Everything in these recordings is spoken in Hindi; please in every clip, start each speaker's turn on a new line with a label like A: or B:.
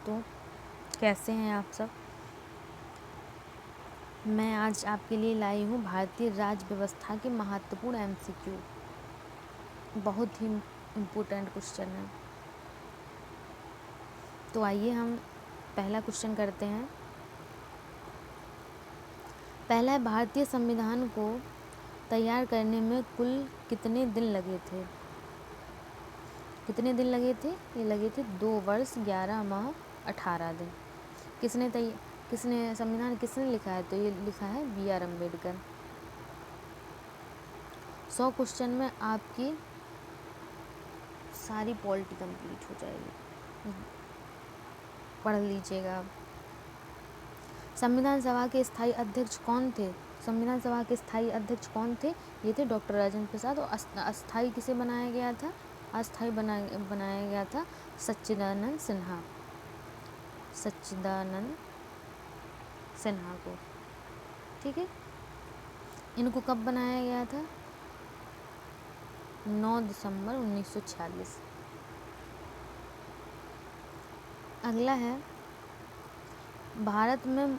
A: दोस्तों, कैसे हैं आप सब। मैं आज आपके लिए लाई हूँ भारतीय राज्य व्यवस्था के महत्वपूर्ण एमसीक्यू। बहुत ही इम्पोर्टेंट क्वेश्चन है। तो आइए हम पहला क्वेश्चन करते हैं। पहला है, भारतीय संविधान को तैयार करने में कुल कितने दिन लगे थे। कितने दिन लगे थे? ये लगे थे 2 वर्ष 11 माह 18 दिन। किसने संविधान किसने लिखा है? तो ये लिखा है BR अम्बेडकर। 100 क्वेश्चन में आपकी सारी पॉलिटी कंप्लीट हो जाएगी। पढ़ लीजिएगा। संविधान सभा के स्थायी अध्यक्ष कौन थे? संविधान सभा के स्थायी अध्यक्ष कौन थे? ये थे डॉक्टर राजेंद्र प्रसाद। और अस्थायी किसे बनाया गया था? अस्थायी बनाया गया था सच्चिदानंद सिन्हा। सच्चिदानंद सिन्हा को। ठीक है। इनको कब बनाया गया था? 9 दिसंबर 1946। अगला है, भारत में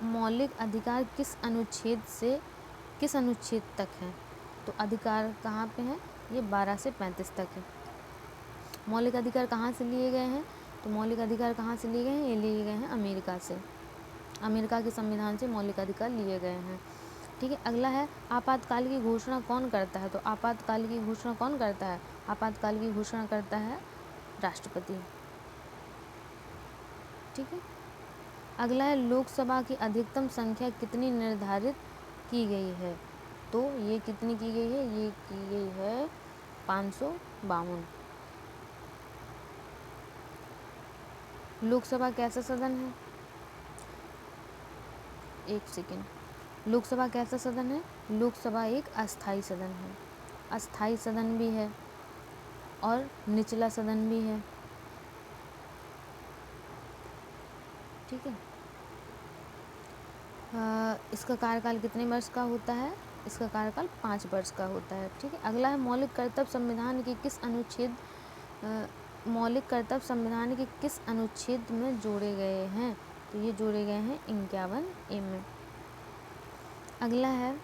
A: मौलिक अधिकार किस अनुच्छेद तक हैं? तो अधिकार कहाँ पे हैं? ये 12 से 35 तक है। मौलिक अधिकार कहाँ से लिए गए हैं? तो मौलिक अधिकार कहाँ से लिए गए हैं? ये लिए गए हैं अमेरिका से। अमेरिका के संविधान से मौलिक अधिकार लिए गए हैं। ठीक है। अगला है, आपातकाल की घोषणा कौन करता है? तो आपातकाल की घोषणा कौन करता है? आपातकाल की घोषणा करता है राष्ट्रपति। ठीक है। अगला है, लोकसभा की अधिकतम संख्या कितनी निर्धारित की गई है? तो ये कितनी की गई है? ये की गई है 552। लोकसभा कैसा सदन है? एक सेकेंड। लोकसभा कैसा सदन है? लोकसभा एक अस्थाई सदन है। अस्थाई सदन भी है और निचला सदन भी है। ठीक है। इसका कार्यकाल कितने वर्ष का होता है? इसका कार्यकाल 5 वर्ष का होता है। ठीक है। अगला है, मौलिक कर्तव्य संविधान के किस अनुच्छेद में जोड़े गए हैं? तो ये जोड़े गए हैं 51A में। अगला है,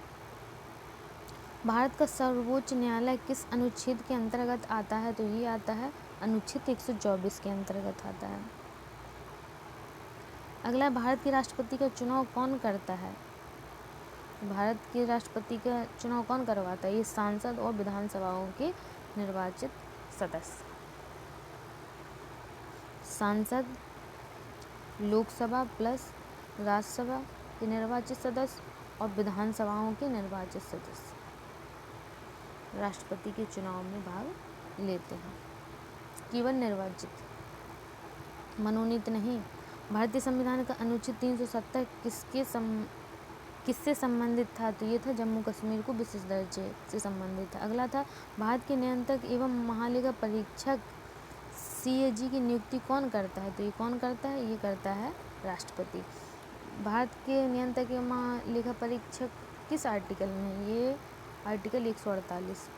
A: भारत का सर्वोच्च न्यायालय किस अनुच्छेद के अंतर्गत आता है? तो ये आता है अनुच्छेद 124 के अंतर्गत आता है। अगला, भारत के राष्ट्रपति का चुनाव कौन करता है? भारत के राष्ट्रपति का चुनाव कौन करवाता है? ये सांसद और विधानसभाओं के निर्वाचित सदस्य। सांसद, लोकसभा प्लस राज्यसभा के निर्वाचित सदस्य और विधानसभाओं के निर्वाचित सदस्य राष्ट्रपति के चुनाव में भाग लेते हैं। केवल निर्वाचित, मनोनीत नहीं। भारतीय संविधान का अनुच्छेद 370 किससे संबंधित था? तो ये था जम्मू कश्मीर को विशेष दर्जे से संबंधित था। अगला था, भारत के नियंत्रक एवं महालेखा परीक्षक CAG की नियुक्ति कौन करता है? तो ये कौन करता है? ये करता है राष्ट्रपति। भारत के नियंत्रक एवं महालेखा परीक्षक किस आर्टिकल में? ये आर्टिकल 148।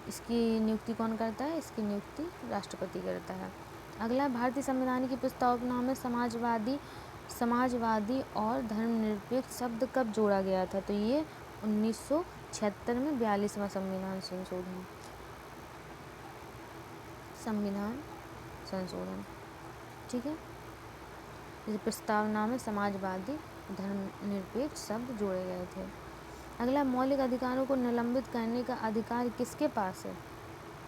A: इसकी नियुक्ति कौन करता है? इसकी नियुक्ति राष्ट्रपति करता है। अगला, भारतीय संविधान की प्रस्तावना में समाजवादी और धर्मनिरपेक्ष शब्द कब जोड़ा गया था? तो ये 1976 में 42वां संविधान संशोधन। ठीक है। इस प्रस्तावना में समाजवादी धर्मनिरपेक्ष शब्द जोड़े गए थे। अगला, मौलिक अधिकारों को निलंबित करने का अधिकार किसके पास है?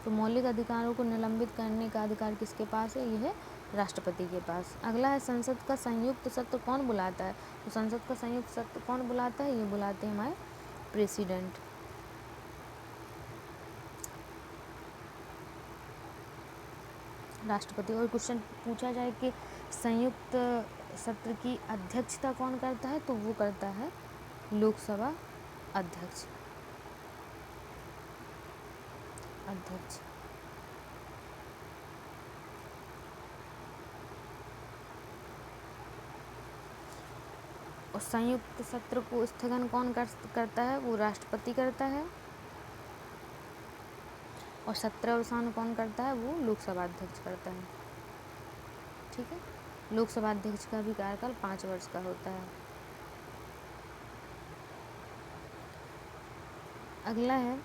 A: तो मौलिक अधिकारों को निलंबित करने का अधिकार किसके पास है? यह है राष्ट्रपति के पास। अगला है, संसद का संयुक्त सत्र कौन बुलाता है? तो संसद का संयुक्त सत्र कौन बुलाता है? ये बुलाते हैं हमारे प्रेसिडेंट। राष्ट्रपति। और क्वेश्चन पूछा जाए कि संयुक्त सत्र की अध्यक्षता कौन करता है? तो वो करता है लोकसभा अध्यक्ष। और संयुक्त सत्र को स्थगन कौन करता है? वो राष्ट्रपति करता है। और सत्रावसान कौन करता है? वो लोकसभा अध्यक्ष करता है। ठीक है, लोकसभा अध्यक्ष का भी कार्यकाल 5 वर्ष का होता है। अगला है,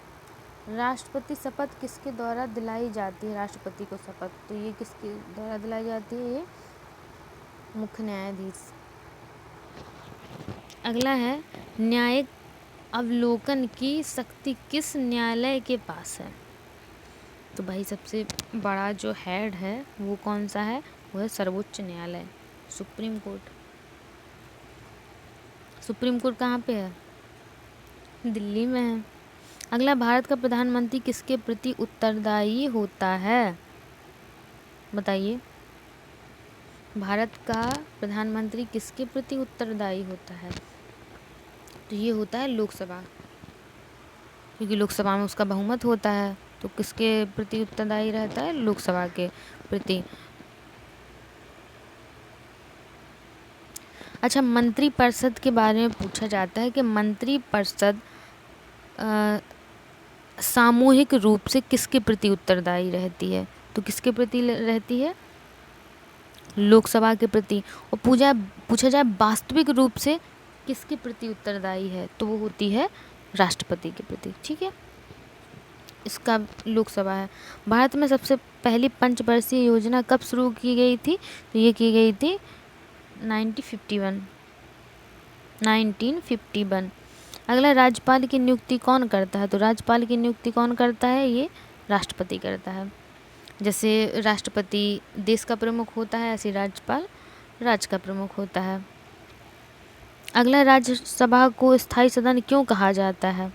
A: राष्ट्रपति शपथ किसके द्वारा दिलाई जाती है? राष्ट्रपति को शपथ, तो ये किसके द्वारा दिलाई जाती है? ये मुख्य न्यायाधीश। अगला है, न्यायिक अवलोकन की शक्ति किस न्यायालय के पास है? तो भाई सबसे बड़ा जो हेड है वो कौन सा है? वो है सर्वोच्च न्यायालय, सुप्रीम कोर्ट। सुप्रीम कोर्ट कहाँ पे है? दिल्ली में है। अगला, भारत का प्रधानमंत्री किसके प्रति उत्तरदायी होता है? बताइए, भारत का प्रधानमंत्री किसके प्रति उत्तरदायी होता है? तो ये होता है लोकसभा, क्योंकि लोकसभा में उसका बहुमत होता है। तो किसके प्रति उत्तरदायी रहता है? लोकसभा के प्रति। अच्छा, मंत्रिपरिषद के बारे में पूछा जाता है कि मंत्रिपरिषद सामूहिक रूप से किसके प्रति उत्तरदायी रहती है? तो किसके प्रति रहती है? लोकसभा के प्रति। और पूछा जाए वास्तविक रूप से किसके प्रति उत्तरदायी है, तो वो होती है राष्ट्रपति के प्रति। ठीक है, इसका लोकसभा है। भारत में सबसे पहली पंचवर्षीय योजना कब शुरू की गई थी? तो ये की गई थी 1951। अगला, राज्यपाल की नियुक्ति कौन करता है? तो राज्यपाल की नियुक्ति कौन करता है? ये राष्ट्रपति करता है। जैसे राष्ट्रपति देश का प्रमुख होता है, ऐसे राज्यपाल राज्य का प्रमुख होता है। अगला, राज्यसभा को स्थायी सदन क्यों कहा जाता है?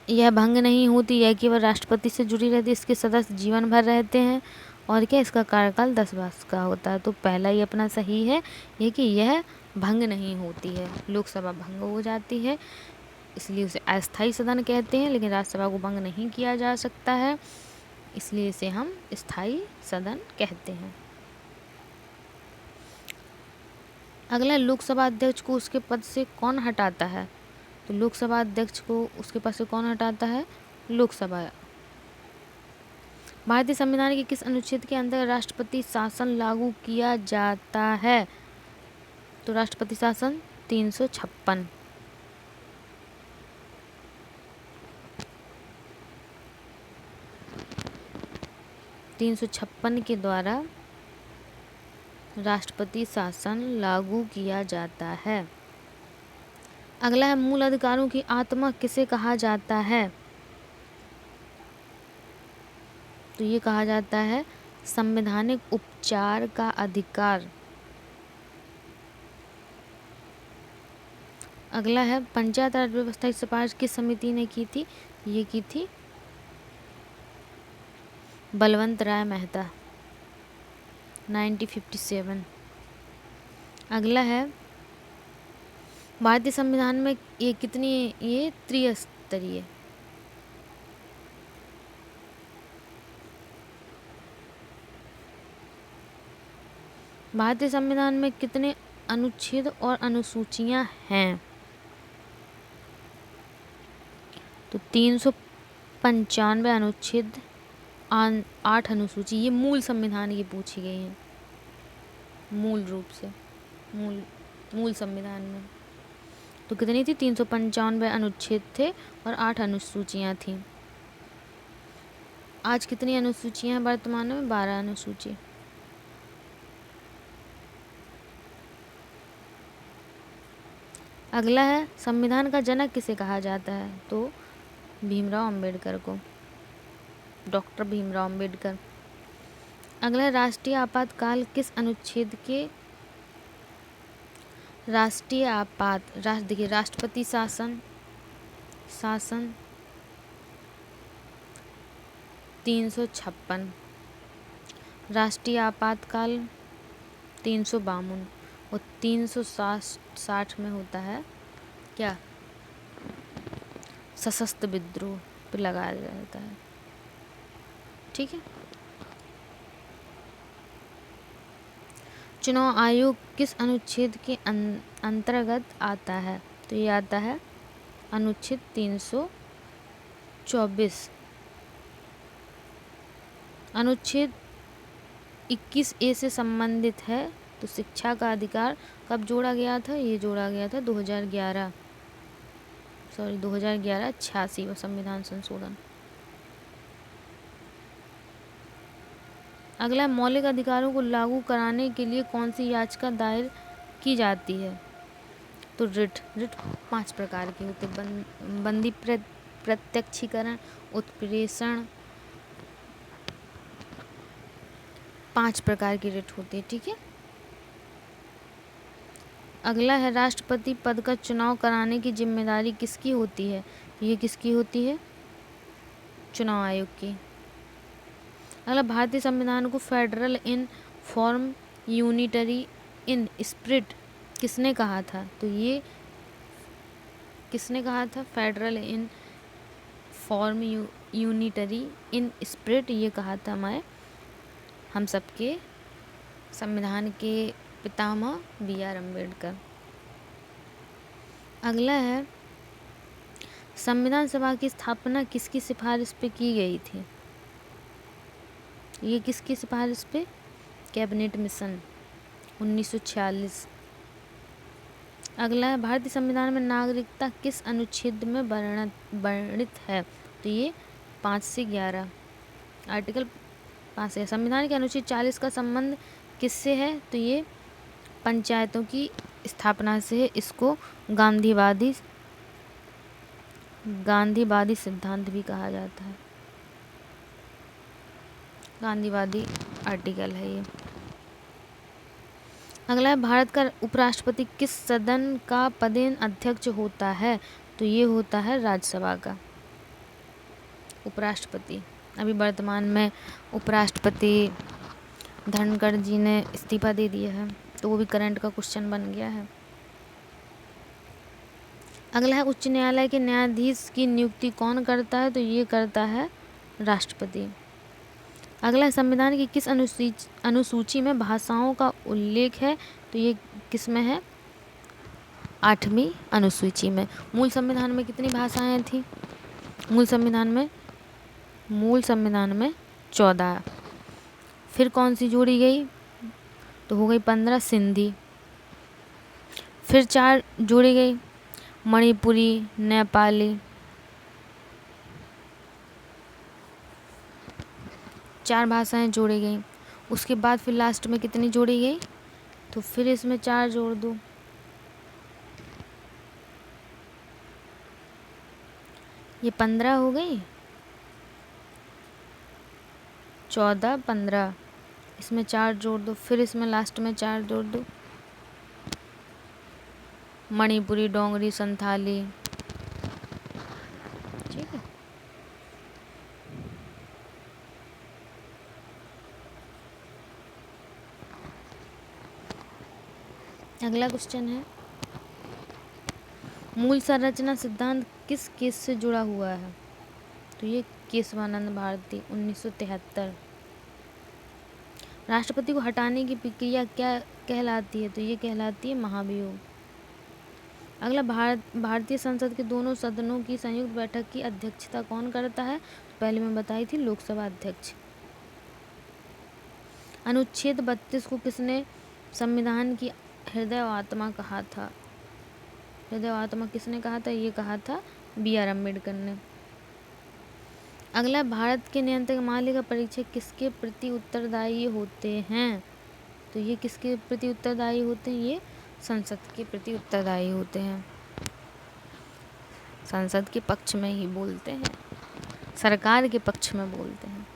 A: यह भंग नहीं होती, यह केवल राष्ट्रपति से जुड़ी रहती है, इसके सदस्य जीवन भर रहते हैं, और क्या, इसका कार्यकाल 10 वर्ष का होता है। तो पहला ही अपना सही है, ये कि यह भंग नहीं होती है। लोकसभा भंग हो जाती है, इसलिए उसे अस्थायी सदन कहते हैं, लेकिन राज्यसभा को भंग नहीं किया जा सकता है, इसलिए इसे हम स्थायी सदन कहते हैं। अगला, लोकसभा अध्यक्ष को उसके पद से कौन हटाता है? तो लोकसभा अध्यक्ष को उसके पद से कौन हटाता है? लोकसभा। भारतीय संविधान के किस अनुच्छेद के अंदर राष्ट्रपति शासन लागू किया जाता है? तो राष्ट्रपति शासन 356। के द्वारा राष्ट्रपति शासन लागू किया जाता है। अगला है, मूल अधिकारों की आत्मा किसे कहा जाता है? तो ये कहा जाता है संवैधानिक उपचार का अधिकार। अगला है, पंचायत राज व्यवस्था की सिफारिश किस समिति ने की थी? ये की थी बलवंत राय मेहता, 1957। अगला है, भारतीय संविधान में ये कितनी, ये त्रिस्तरीय। भारतीय संविधान में कितने अनुच्छेद और अनुसूचियां हैं? तो 395 अनुच्छेद, 8 अनुसूची। ये मूल संविधान की पूछी गई हैं, मूल रूप से मूल संविधान में। तो कितनी थी? 395 अनुच्छेद थे और 8 अनुसूचियां थीं। आज कितनी अनुसूचियां हैं वर्तमान में? 12 अनुसूची। अगला है, संविधान का जनक किसे कहा जाता है? तो भीमराव अंबेडकर को, डॉक्टर भीमराव अंबेडकर। अगला, राष्ट्रीय आपातकाल किस अनुच्छेद के? राष्ट्रीय देखिए, राष्ट्रपति शासन 356, राष्ट्रीय आपातकाल 352 और 360 में होता है क्या? सशस्त्र विद्रोह पे लगाया जाता है। ठीक है, चुनाव आयोग किस अनुच्छेद के अंतर्गत आता है? तो ये आता है अनुच्छेद 300 24 अनुच्छेद 21A से संबंधित है। तो शिक्षा का अधिकार कब जोड़ा गया था? ये जोड़ा गया था 2011 86वां संविधान संशोधन। अगला, मौलिक अधिकारों को लागू कराने के लिए कौन सी याचिका दायर की जाती है? तो रिट 5 प्रकार के होते, बंदी प्रत्यक्षीकरण, उत्प्रेषण, 5 प्रकार की रिट होती है। ठीक है। अगला है, राष्ट्रपति पद का चुनाव कराने की जिम्मेदारी किसकी होती है? ये किसकी होती है? चुनाव आयोग की। अगला, भारतीय संविधान को federal in form unitary in spirit किसने कहा था? तो ये किसने कहा था? Federal in form unitary in spirit, ये कहा था हम सबके संविधान के पितामह BR अम्बेडकर। अगला है, संविधान सभा की स्थापना किसकी सिफारिश पे की गई थी? ये किसकी सिफारिश पे? Cabinet mission 1946। अगला है, भारतीय संविधान में नागरिकता किस अनुच्छेद में वर्णित है? तो ये 5 से 11 आर्टिकल 5 है। संविधान के अनुच्छेद 40 का संबंध किससे है? तो ये पंचायतों की स्थापना से है। इसको गांधीवादी सिद्धांत भी कहा जाता है। गांधीवादी आर्टिकल है ये। अगला है, भारत का उपराष्ट्रपति किस सदन का पदेन अध्यक्ष होता है? तो ये होता है राज्यसभा का उपराष्ट्रपति। अभी वर्तमान में उपराष्ट्रपति धनखड़ जी ने इस्तीफा दे दिया है, तो वो भी करंट का क्वेश्चन बन गया है। अगला है, उच्च न्यायालय के न्यायाधीश की नियुक्ति कौन करता है? तो ये करता है राष्ट्रपति। अगला है, संविधान की किस अनुसूची में भाषाओं का उल्लेख है? तो ये किस में है? 8वीं अनुसूची में। मूल संविधान में कितनी भाषाएं थी? मूल संविधान में 14। फिर कौन सी जोड़ी गई? तो हो गई 15 सिंधी। फिर 4 जोड़ी गई, मणिपुरी, नेपाली। 4 भाषाएं जोड़ी गई। उसके बाद फिर लास्ट में कितनी जोड़ी गई? तो फिर इसमें 4 जोड़ दो, ये 15 हो गई। 14 15, इसमें 4 जोड़ दो, फिर इसमें लास्ट में 4 जोड़ दो, मणिपुरी, डोंगरी, संथाली। ठीक है। अगला क्वेश्चन है, मूल संरचना सिद्धांत किस केस से जुड़ा हुआ है? तो ये केशवानंद भारती 1973। राष्ट्रपति को हटाने की प्रक्रिया क्या कहलाती है? तो ये कहलाती है महाभियोग। अगला, भारतीय संसद के दोनों सदनों की संयुक्त बैठक की अध्यक्षता कौन करता है? तो पहले मैं बताई थी, लोकसभा अध्यक्ष। अनुच्छेद 32 को किसने संविधान की हृदय आत्मा कहा था? हृदय आत्मा किसने कहा था? ये कहा था BR अम्बेडकर ने। अगला, भारत के नियंत्रक मालिका परीक्षक किसके प्रति उत्तरदायी होते हैं? तो ये किसके प्रति उत्तरदायी होते हैं? ये संसद के प्रति उत्तरदायी होते हैं। संसद के पक्ष में ही बोलते हैं, सरकार के पक्ष में बोलते हैं।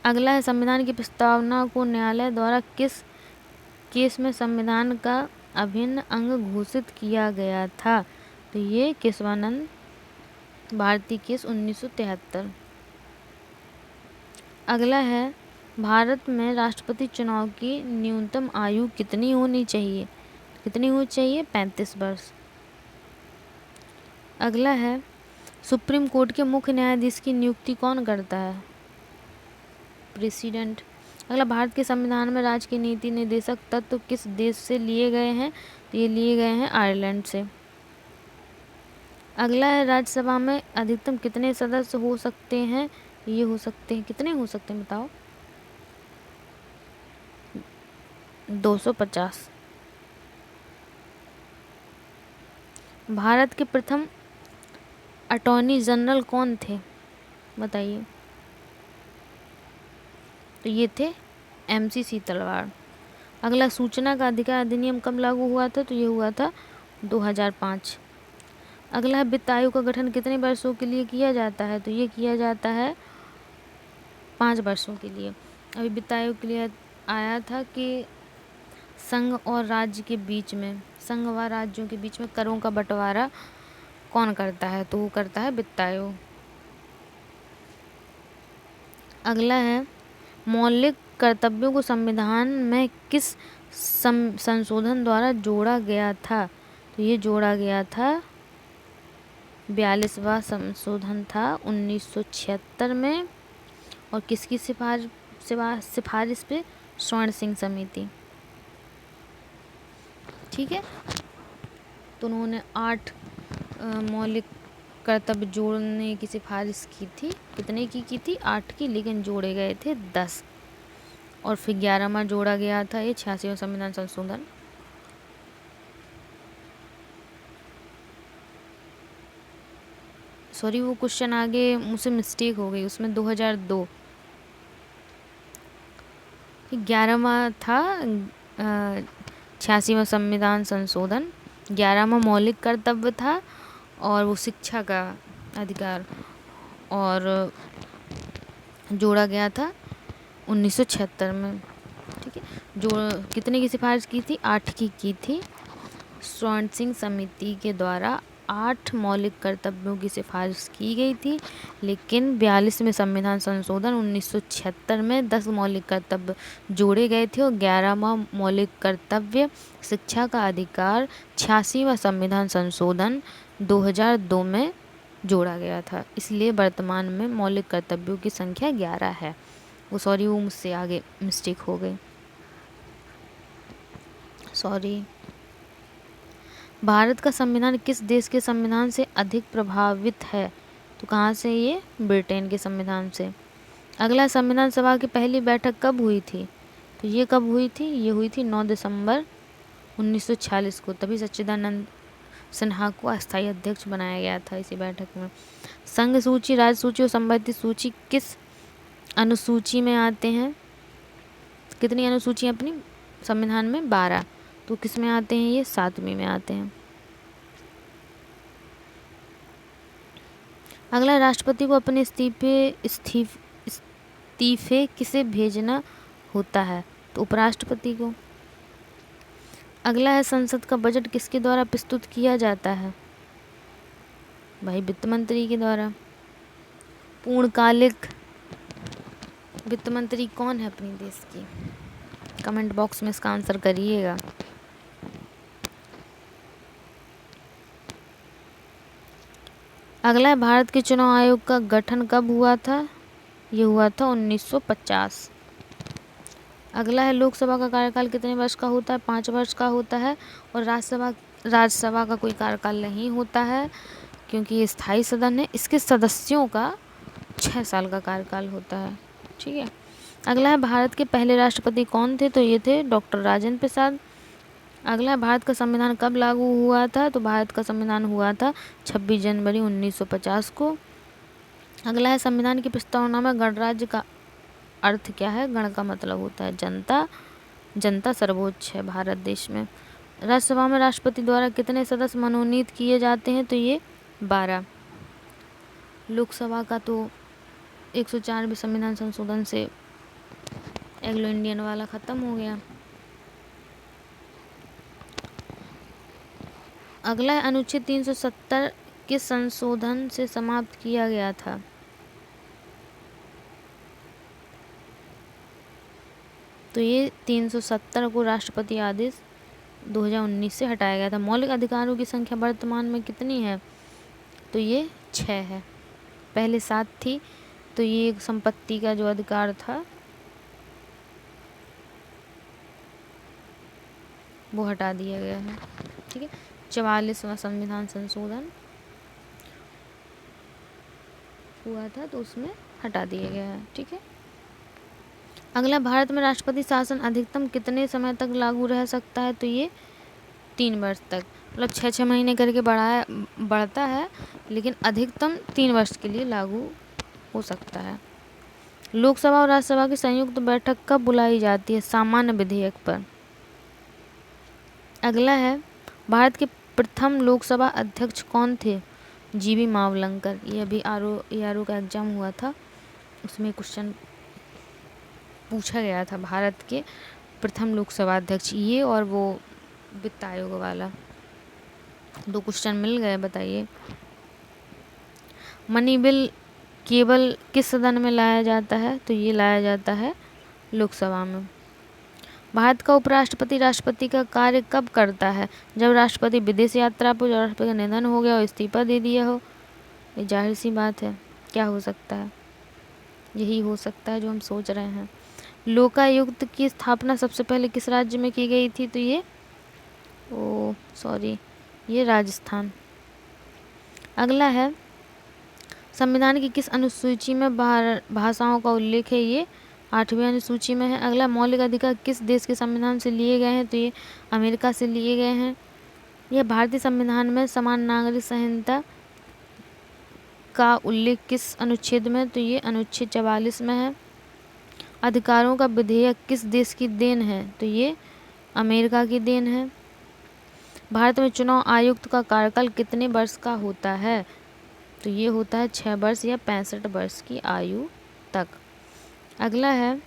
A: अगला है, संविधान की प्रस्तावना को न्यायालय द्वारा किस केस में संविधान का अभिन्न अंग घोषित किया गया था? तो ये केशवानंद भारती केस 1973। अगला है, भारत में राष्ट्रपति चुनाव की न्यूनतम आयु कितनी होनी चाहिए? कितनी होनी चाहिए? 35 वर्ष। अगला है, सुप्रीम कोर्ट के मुख्य न्यायाधीश की नियुक्ति कौन करता है? प्रेसिडेंट। अगला, भारत के संविधान में राज्य के नीति निर्देशक तत्व किस देश से लिए गए हैं? तो ये लिए गए हैं आयरलैंड से। अगला है राज्यसभा में अधिकतम कितने सदस्य हो सकते हैं? ये हो सकते हैं, कितने हो सकते हैं बताओ? 250। भारत के प्रथम अटॉर्नी जनरल कौन थे बताइए? तो ये थे MC तलवार। अगला, सूचना का अधिकार अधिनियम कब लागू हुआ था? तो ये हुआ था 2005। अगला है, वित्त आयोग का गठन कितने वर्षों के लिए किया जाता है? तो ये किया जाता है 5 वर्षों के लिए। अभी वित्त आयोग के लिए आया था कि संघ और राज्य के बीच में, संघ व राज्यों के बीच में करों का बंटवारा कौन करता है? तो वो करता है वित्त आयोग। अगला है, मौलिक कर्तव्यों को संविधान में किस संशोधन द्वारा जोड़ा गया था? तो ये जोड़ा गया था 42वां संशोधन था 1976 में। और किसकी सिफारिश पे? स्वर्ण सिंह समिति। ठीक है, तो उन्होंने 8 मौलिक कर्तव्य जोड़ने की सिफारिश की थी। कितने की थी? 8 की, लेकिन जोड़े गए थे 10। और फिर 11वां जोड़ा गया था ये 86वां संविधान संशोधन। सॉरी, वो क्वेश्चन आगे मुझसे मिस्टेक हो गई, उसमें 2002। 11वां था 86वां संविधान संशोधन। 11वां मौलिक कर्तव्य था और वो शिक्षा का अधिकार, और जोड़ा गया था 1976 में। ठीक है, जो कितने की सिफारिश की थी? 8 की थी। स्वर्ण सिंह समिति के द्वारा 8 मौलिक कर्तव्यों की सिफारिश की गई थी, लेकिन 42वें संविधान संशोधन 1976 में 10 मौलिक कर्तव्य जोड़े गए थे। और 11वां मौलिक कर्तव्य शिक्षा का अधिकार 86वां संविधान संशोधन 2002 में जोड़ा गया था। इसलिए वर्तमान में मौलिक कर्तव्यों की संख्या 11 है। वो मुझसे आगे मिस्टेक हो गई, सॉरी। भारत का संविधान किस देश के संविधान से अधिक प्रभावित है? तो कहाँ से? ये ब्रिटेन के संविधान से। अगला, संविधान सभा की पहली बैठक कब हुई थी? तो ये कब हुई थी? ये हुई थी 9 दिसंबर 1946 को। तभी सच्चिदानंद सिन्हा को अस्थायी अध्यक्ष बनाया गया था इसी बैठक में। संघ सूची, राज्य सूची और संबंधित सूची किस अनुसूची में आते हैं? कितनी अनुसूचियाँ अपनी संविधान में? 12। तो किस में आते हैं? ये 7वीं में आते हैं। अगला, राष्ट्रपति को अपने इस्तीफे किसे भेजना होता है? तो उपराष्ट्रपति को। अगला है, संसद का बजट किसके द्वारा प्रस्तुत किया जाता है? भाई वित्त मंत्री के द्वारा। पूर्णकालिक वित्त मंत्री कौन है अपने देश की? कमेंट बॉक्स में इसका आंसर करिएगा। अगला है, भारत के चुनाव आयोग का गठन कब हुआ था? ये हुआ था 1950। अगला है, लोकसभा का कार्यकाल कितने वर्ष का होता है? 5 वर्ष का होता है। और राज्यसभा का कोई कार्यकाल नहीं होता है, क्योंकि ये स्थायी सदन है। इसके सदस्यों का 6 साल का कार्यकाल होता है। ठीक है। अगला है, भारत के पहले राष्ट्रपति कौन थे? तो ये थे डॉक्टर राजेंद्र प्रसाद। अगला है, भारत का संविधान कब लागू हुआ था? तो भारत का संविधान हुआ था 26 जनवरी 1950 को। अगला है, संविधान की प्रस्तावना में गणराज्य का अर्थ क्या है? गण का मतलब होता है जनता। जनता सर्वोच्च है भारत देश में। राज्यसभा में राष्ट्रपति द्वारा कितने सदस्य मनोनीत किए जाते हैं? तो ये 12। लोकसभा का तो 104वें संविधान संशोधन से एंग्लो इंडियन वाला ख़त्म हो गया। अगला है, अनुच्छेद 370 किस संशोधन से समाप्त किया गया था? तो ये 370 को राष्ट्रपति आदेश 2019 से हटाया गया था। मौलिक अधिकारों की संख्या वर्तमान में कितनी है? तो ये 6 है। पहले 7 थी। तो ये एक संपत्ति का जो अधिकार था वो हटा दिया गया है। ठीक है। 44वां संविधान संशोधन हुआ था तो उसमें हटा दिया गया है। ठीक है। अगला, भारत में राष्ट्रपति शासन अधिकतम कितने समय तक लागू रह सकता है? तो ये 3 वर्ष तक, मतलब 6-6 महीने करके बढ़ता है, लेकिन अधिकतम 3 वर्ष के लिए लागू हो सकता है। लोकसभा और राज्यसभा की संयुक्त बैठक कब बुलाई जाती है? सामान्य विधेयक पर। अगला है, भारत के प्रथम लोकसभा अध्यक्ष कौन थे? जीवी मावलंकर। ये अभी आरओ का एग्जाम हुआ था, उसमें क्वेश्चन पूछा गया था भारत के प्रथम लोकसभा अध्यक्ष, ये और वो वित्त आयोग वाला। 2 क्वेश्चन मिल गए। बताइए, मनी बिल केवल किस सदन में लाया जाता है? तो ये लाया जाता है लोकसभा में। भारत का उपराष्ट्रपति राष्ट्रपति का कार्य कब करता है? जब राष्ट्रपति विदेश यात्रा पर, जब राष्ट्रपति का निधन हो गया और इस्तीफा दे दिया हो। ये जाहिर सी बात है, क्या हो सकता है? यही हो सकता है जो हम सोच रहे हैं। लोकायुक्त की स्थापना सबसे पहले किस राज्य में की गई थी? तो ये राजस्थान। अगला है, संविधान की किस अनुसूची में भाषाओं का उल्लेख है? ये 8वीं अनुसूची में है। अगला, मौलिक अधिकार किस देश के संविधान से लिए गए हैं? तो ये अमेरिका से लिए गए हैं। यह भारतीय संविधान में समान नागरिक संहिता का उल्लेख किस अनुच्छेद में? तो ये अनुच्छेद 44 में है। अधिकारों का विधेयक किस देश की देन है? तो ये अमेरिका की देन है। भारत में चुनाव आयुक्त का कार्यकाल कितने वर्ष का होता है? तो ये होता है 6 वर्ष या 65 वर्ष की आयु तक। अगला है,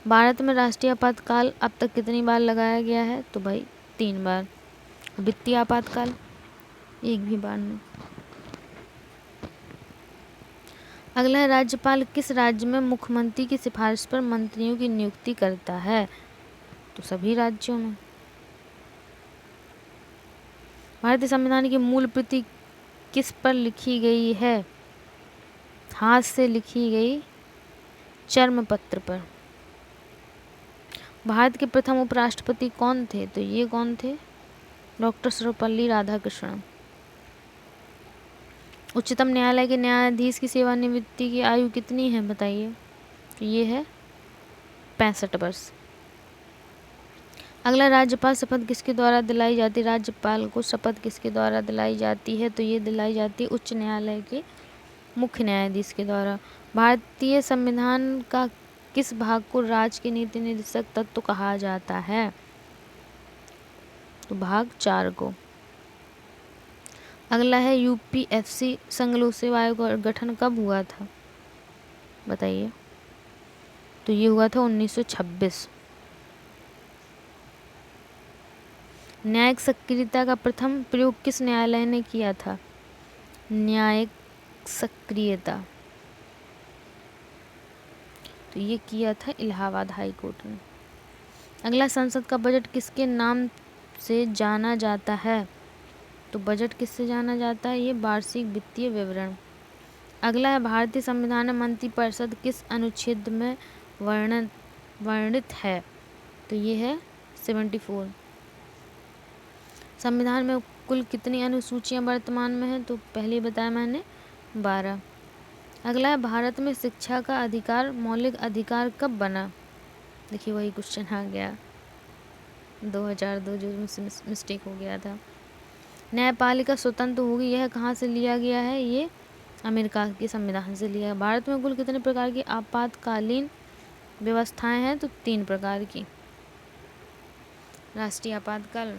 A: भारत में राष्ट्रीय आपातकाल अब तक कितनी बार लगाया गया है? तो भाई 3 बार। वित्तीय आपातकाल 1 भी बार नहीं। अगला है, राज्यपाल किस राज्य में मुख्यमंत्री की सिफारिश पर मंत्रियों की नियुक्ति करता है? तो सभी राज्यों में। भारतीय संविधान की मूल प्रति किस पर लिखी गई है? हाथ से लिखी गई चर्म पत्र पर। भारत के प्रथम उपराष्ट्रपति कौन थे? तो ये कौन थे? डॉक्टर सर्वपल्ली राधाकृष्णन। उच्चतम न्यायालय के न्यायाधीश की सेवानिवृत्ति की आयु कितनी है? बताइए। तो ये है 65 वर्ष। अगला, राज्यपाल शपथ किसके द्वारा दिलाई जाती है? राज्यपाल को शपथ किसके द्वारा दिलाई जाती है? तो ये दिलाई जाती है उच्च न्यायालय के मुख्य न्यायाधीश के द्वारा। भारतीय संविधान का किस भाग को राज्य के नीति निर्देशक तत्व कहा जाता है? तो भाग 4 को। अगला है, यूपीएससी संघ लोक सेवा आयोग का गठन कब हुआ था? बताइए। तो ये हुआ था 1926। न्यायिक सक्रियता का प्रथम प्रयोग किस न्यायालय ने किया था? न्यायिक सक्रियता, तो ये किया था इलाहाबाद हाई कोर्ट ने। अगला, संसद का बजट किसके नाम से जाना जाता है? तो बजट किससे जाना जाता है? ये वार्षिक वित्तीय विवरण। अगला है, भारतीय संविधान में मंत्रिपरिषद किस अनुच्छेद में वर्णित है? तो ये है 74। संविधान में कुल कितनी अनुसूचियां वर्तमान में हैं? तो पहले बताया मैंने 12। अगला है, भारत में शिक्षा का अधिकार मौलिक अधिकार कब बना? देखिए वही क्वेश्चन आ गया 2002 जो मिस्टेक हो गया था। न्यायपालिका स्वतंत्र होगी, यह कहाँ से लिया गया है? ये अमेरिका के संविधान से लिया है। भारत में कुल कितने प्रकार की आपातकालीन व्यवस्थाएं हैं? तो 3 प्रकार की। राष्ट्रीय आपातकाल,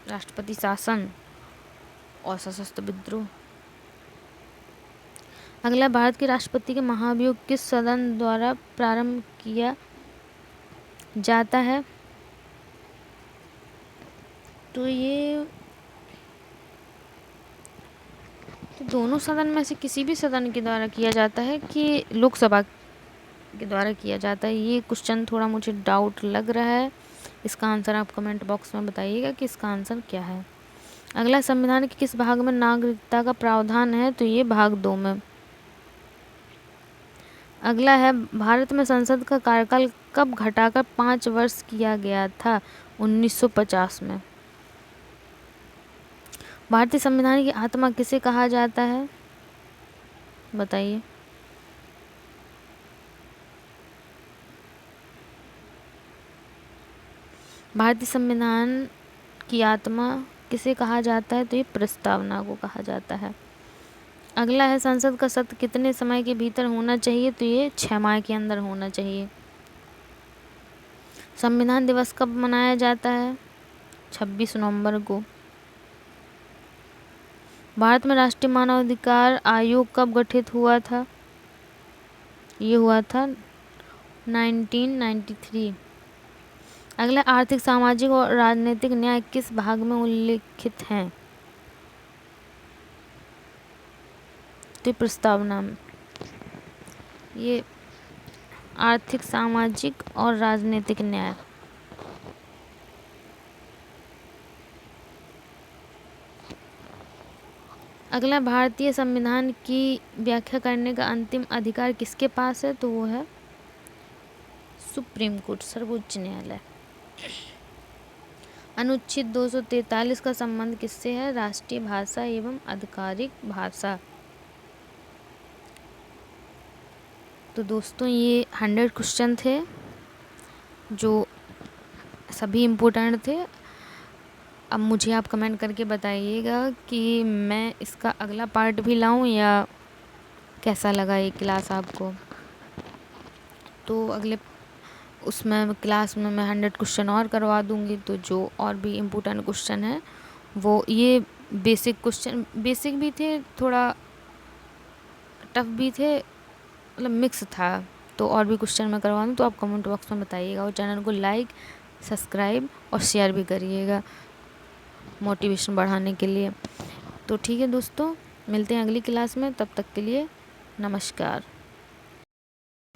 A: राष्ट्रपति शासन और सशस्त्र विद्रोह। अगला, भारत के राष्ट्रपति के महाभियोग किस सदन द्वारा प्रारंभ किया जाता है? तो ये तो दोनों सदन में से किसी भी सदन के द्वारा किया जाता है कि लोकसभा के द्वारा किया जाता है? ये क्वेश्चन थोड़ा मुझे डाउट लग रहा है। इसका आंसर आप कमेंट बॉक्स में बताइएगा कि इसका आंसर क्या है। अगला, संविधान के किस भाग में नागरिकता का प्रावधान है? तो ये भाग 2 में। अगला है, भारत में संसद का कार्यकाल कब घटाकर 5 वर्ष किया गया था? 1950 में। भारतीय संविधान की आत्मा किसे कहा जाता है? बताइए। भारतीय संविधान की आत्मा किसे कहा जाता है? तो ये प्रस्तावना को कहा जाता है। अगला है संसद का सत्र कितने समय के भीतर होना चाहिए? तो ये 6 माह के अंदर होना चाहिए। संविधान दिवस कब मनाया जाता है? 26 नवंबर को। भारत में राष्ट्रीय मानवाधिकार आयोग कब गठित हुआ था? ये हुआ था 1993। अगला आर्थिक, सामाजिक और राजनीतिक न्याय किस भाग में उल्लिखित हैं? तो प्रस्तावना में। ये आर्थिक, सामाजिक और राजनीतिक न्याय। अगला, भारतीय संविधान की व्याख्या करने का अंतिम अधिकार किसके पास है? तो वो है सुप्रीम कोर्ट, सर्वोच्च न्यायालय। अनुच्छेद 243 का संबंध किससे है? राष्ट्रीय भाषा एवं आधिकारिक भाषा। तो दोस्तों ये 100 क्वेश्चन थे जो सभी इम्पोर्टेंट थे। अब मुझे आप कमेंट करके बताइएगा कि मैं इसका अगला पार्ट भी लाऊं या कैसा लगा ये क्लास आपको। तो अगले उसमें क्लास में मैं 100 क्वेश्चन और करवा दूंगी। तो जो और भी इम्पोर्टेंट क्वेश्चन है वो ये बेसिक क्वेश्चन, बेसिक भी थे, थोड़ा टफ भी थे, मतलब मिक्स था। तो और भी क्वेश्चन मैं करवा दूँ तो आप कमेंट बॉक्स में बताइएगा। और चैनल को लाइक, सब्सक्राइब और शेयर भी करिएगा मोटिवेशन बढ़ाने के लिए। तो ठीक है दोस्तों, मिलते हैं अगली क्लास में। तब तक के लिए नमस्कार।